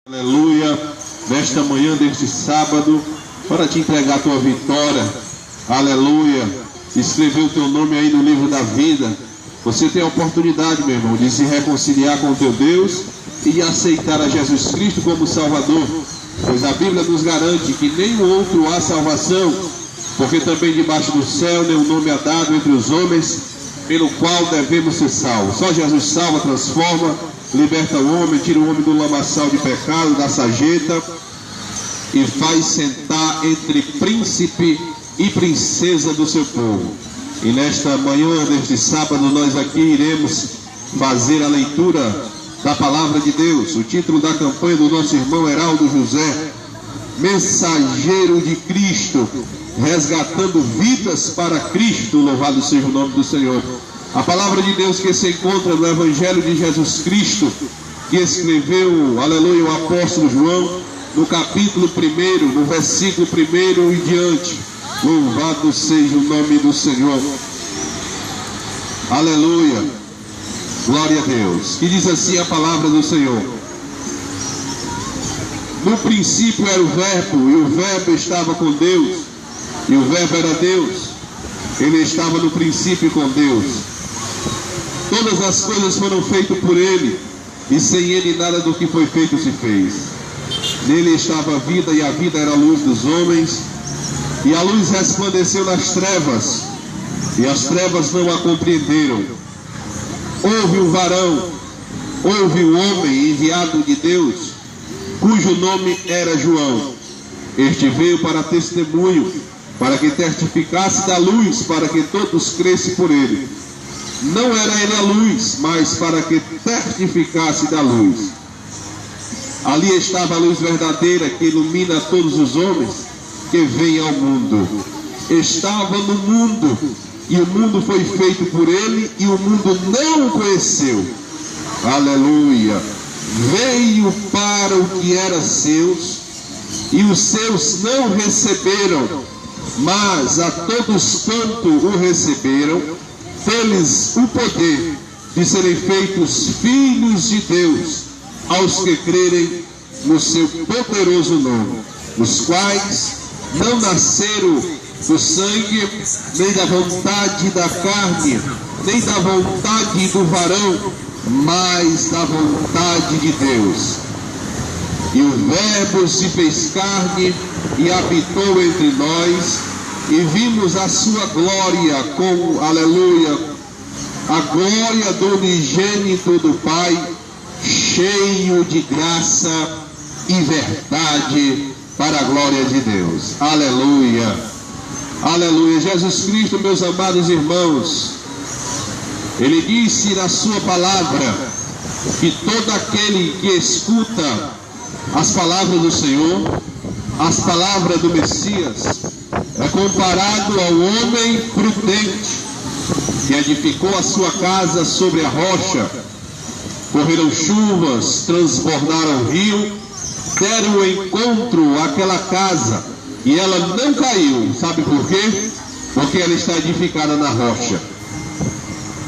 Aleluia, nesta manhã deste sábado, para te entregar a tua vitória, aleluia, escrever o teu nome aí no livro da vida. Você tem a oportunidade, meu irmão, de se reconciliar com o teu Deus e de aceitar a Jesus Cristo como Salvador, pois a Bíblia nos garante que nenhum outro há salvação, porque também debaixo do céu nenhum nome é dado entre os homens pelo qual devemos ser salvos. Só Jesus salva, transforma, liberta o homem, tira o homem do lamaçal de pecado, da sarjeta, e faz sentar entre príncipe e princesa do seu povo. E nesta manhã, neste sábado, nós aqui iremos fazer a leitura da palavra de Deus. O título da campanha do nosso irmão Heraldo José: Mensageiro de Cristo, resgatando vidas para Cristo. Louvado seja o nome do Senhor. A palavra de Deus que se encontra no Evangelho de Jesus Cristo, que escreveu, aleluia, o apóstolo João, no capítulo 1, no versículo 1 e diante. Louvado seja o nome do Senhor. Aleluia. Glória a Deus. Que diz assim a palavra do Senhor: no princípio era o Verbo, e o Verbo estava com Deus, e o Verbo era Deus. Ele estava no princípio com Deus. Todas as coisas foram feitas por Ele, e sem Ele nada do que foi feito se fez. Nele estava a vida, e a vida era a luz dos homens, e a luz resplandeceu nas trevas, e as trevas não a compreenderam. Houve um varão, houve um homem enviado de Deus, cujo nome era João. Este veio para testemunho, para que testificasse da luz, para que todos crescem por ele. Não era ele a luz, mas para que testificasse da luz. Ali estava a luz verdadeira, que ilumina todos os homens que vêm ao mundo. Estava no mundo, e o mundo foi feito por ele, e o mundo não o conheceu. Aleluia. Veio para o que era seus, e os seus não o receberam, mas a todos quanto o receberam, deu-lhes o poder de serem feitos filhos de Deus, aos que crerem no seu poderoso nome, os quais não nasceram do sangue, nem da vontade da carne, nem da vontade do varão, mas da vontade de Deus. E o Verbo se fez carne e habitou entre nós, e vimos a sua glória como, aleluia, a glória do unigênito do Pai, cheio de graça e verdade, para a glória de Deus. Aleluia, aleluia. Jesus Cristo, meus amados irmãos, Ele disse na sua palavra que todo aquele que escuta as palavras do Senhor, as palavras do Messias, é comparado ao homem prudente que edificou a sua casa sobre a rocha. Correram chuvas, transbordaram o rio, deram o encontro àquela casa, e ela não caiu. Sabe por quê? Porque ela está edificada na rocha.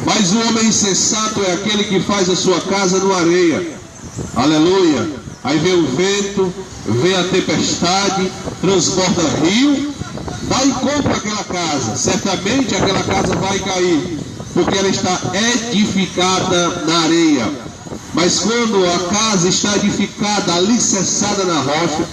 Mas o homem insensato é aquele que faz a sua casa no areia. Aleluia. Aí vem o vento, vem a tempestade, transborda rio, dá encontro àquela casa. Certamente aquela casa vai cair, porque ela está edificada na areia. Mas quando a casa está edificada, alicerçada na rocha,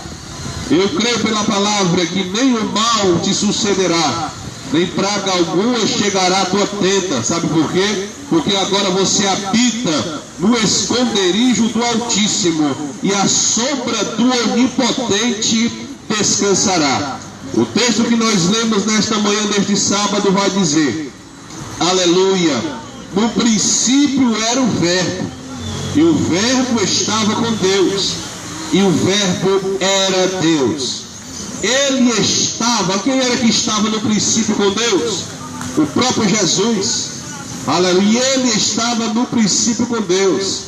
eu creio pela palavra que nem o mal te sucederá, nem praga alguma chegará à tua tenda. Sabe por quê? Porque agora você habita no esconderijo do Altíssimo, e a sombra do Onipotente descansará. O texto que nós lemos nesta manhã deste sábado vai dizer, aleluia, no princípio era o Verbo, e o Verbo estava com Deus, e o Verbo era Deus. Ele estava, quem era que estava no princípio com Deus? O próprio Jesus. Aleluia. E ele estava no princípio com Deus.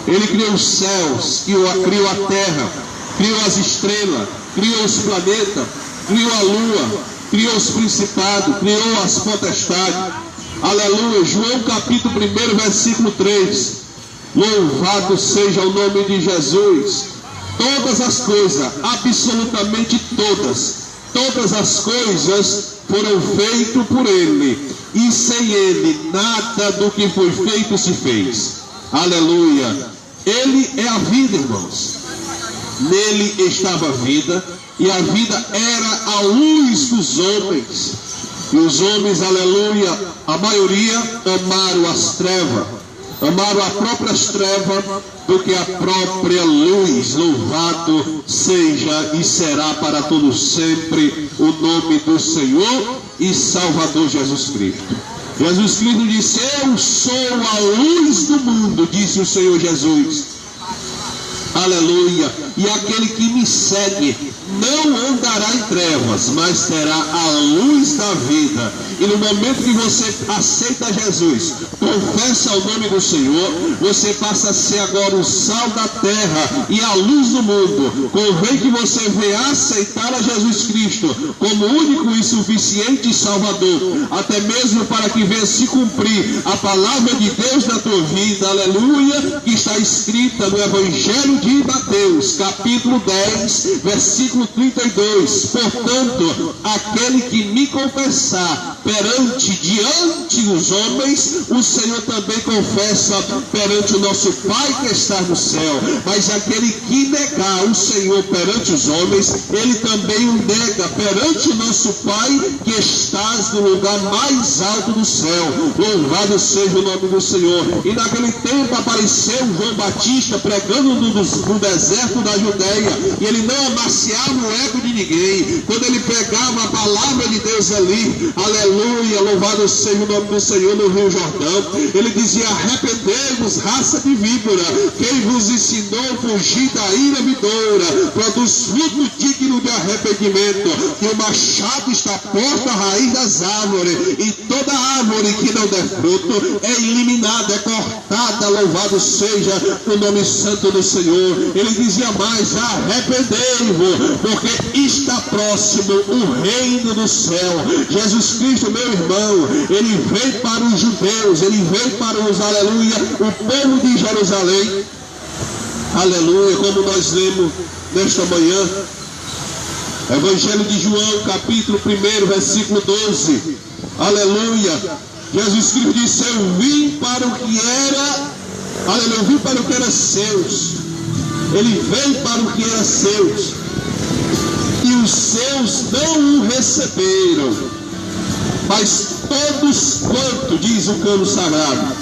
Ele criou os céus, criou a terra, criou as estrelas, criou os planetas, criou a lua, criou os principados, criou as potestades. Aleluia. João capítulo 1, versículo 3. Louvado seja o nome de Jesus. Todas as coisas, absolutamente todas as coisas foram feitas por Ele, e sem Ele nada do que foi feito se fez. Aleluia! Ele é a vida, irmãos. Nele estava a vida, e a vida era a luz dos homens. E os homens, aleluia, a maioria amaram as trevas, amaram as próprias trevas do que a própria luz. Louvado seja e será para todos sempre o nome do Senhor e Salvador Jesus Cristo. Jesus Cristo disse: eu sou a luz do mundo, disse o Senhor Jesus. Aleluia! E aquele que me segue não andará em trevas, mas terá a luz da vida. E no momento que você aceita Jesus, confessa o nome do Senhor, você passa a ser agora o sal da terra e a luz do mundo. Convém que você venha aceitar a Jesus Cristo como único e suficiente Salvador, até mesmo para que venha se cumprir a palavra de Deus na tua vida, aleluia, que está escrita no Evangelho de Mateus, capítulo 10, versículo 32. Portanto, aquele que me confessar diante dos homens, o Senhor também confessa perante o nosso Pai que está no céu. Mas aquele que negar o Senhor perante os homens, ele também o nega perante o nosso Pai que estás no lugar mais alto do céu. Louvado seja o nome do Senhor. E naquele tempo apareceu João Batista pregando no deserto da Judeia, e ele não amaciava o ego de ninguém. Quando ele pegava a palavra de Deus ali, aleluia, louvado seja o nome do Senhor, no Rio Jordão, ele dizia: arrependei-vos, raça de víbora, quem vos ensinou a fugir da ira vindoura, produz fruto digno de arrependimento, que o machado está posto à raiz das árvores, e toda árvore que não der fruto é eliminada, é cortada. Louvado seja o nome santo do Senhor. Ele dizia mais: arrependei-vos, porque está próximo o reino do céu. Jesus Cristo, meu irmão, ele veio para os judeus, ele veio para os, aleluia, o povo de Jerusalém, aleluia, como nós lemos nesta manhã, Evangelho de João, capítulo 1, versículo 12, aleluia. Jesus Cristo disse: eu vim para o que era, aleluia, eu vim para o que era seus. Ele veio para o que era seus, e os seus não o receberam. Mas todos quanto, diz o cano sagrado,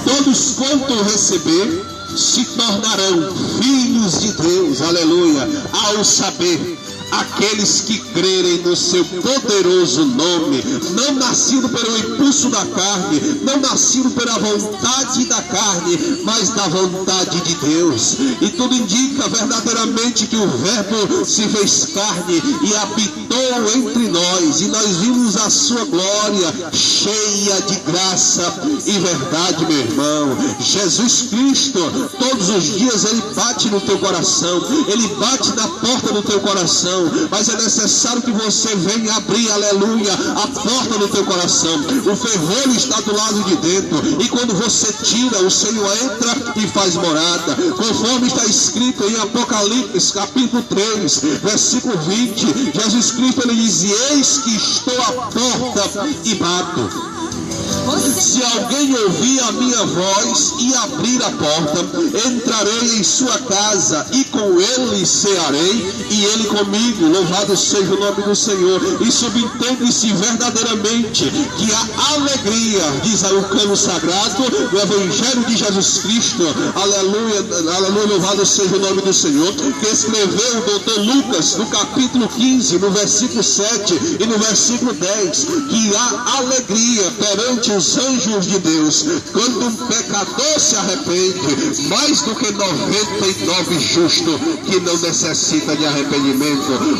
todos quanto o receber, se tornarão filhos de Deus, aleluia, ao saber, aqueles que crerem no seu poderoso nome, não nascido pelo impulso da carne, não nascido pela vontade da carne, mas da vontade de Deus. E tudo indica verdadeiramente que o Verbo se fez carne e habitou entre nós, e nós vimos a sua glória cheia de graça e verdade, meu irmão. Jesus Cristo, todos os dias ele bate no teu coração, ele bate na porta do teu coração, mas é necessário que você venha abrir, aleluia, a porta do teu coração. O ferrolho está do lado de dentro, e quando você tira, o Senhor entra e faz morada, conforme está escrito em Apocalipse, capítulo 3, versículo 20. Jesus Cristo, ele diz: eis que estou à porta e bato. Se alguém ouvir a minha voz e abrir a porta, entrarei em sua casa e com ele cearei e ele comigo. Louvado seja o nome do Senhor. E subentende-se verdadeiramente que a alegria, diz o cano sagrado do Evangelho de Jesus Cristo, aleluia, aleluia, louvado seja o nome do Senhor, que escreveu o doutor Lucas no capítulo 15, no versículo 7 e no versículo 10, que há alegria perante os anjos de Deus quando um pecador se arrepende, mais do que 99 justos que não necessita de arrependimento.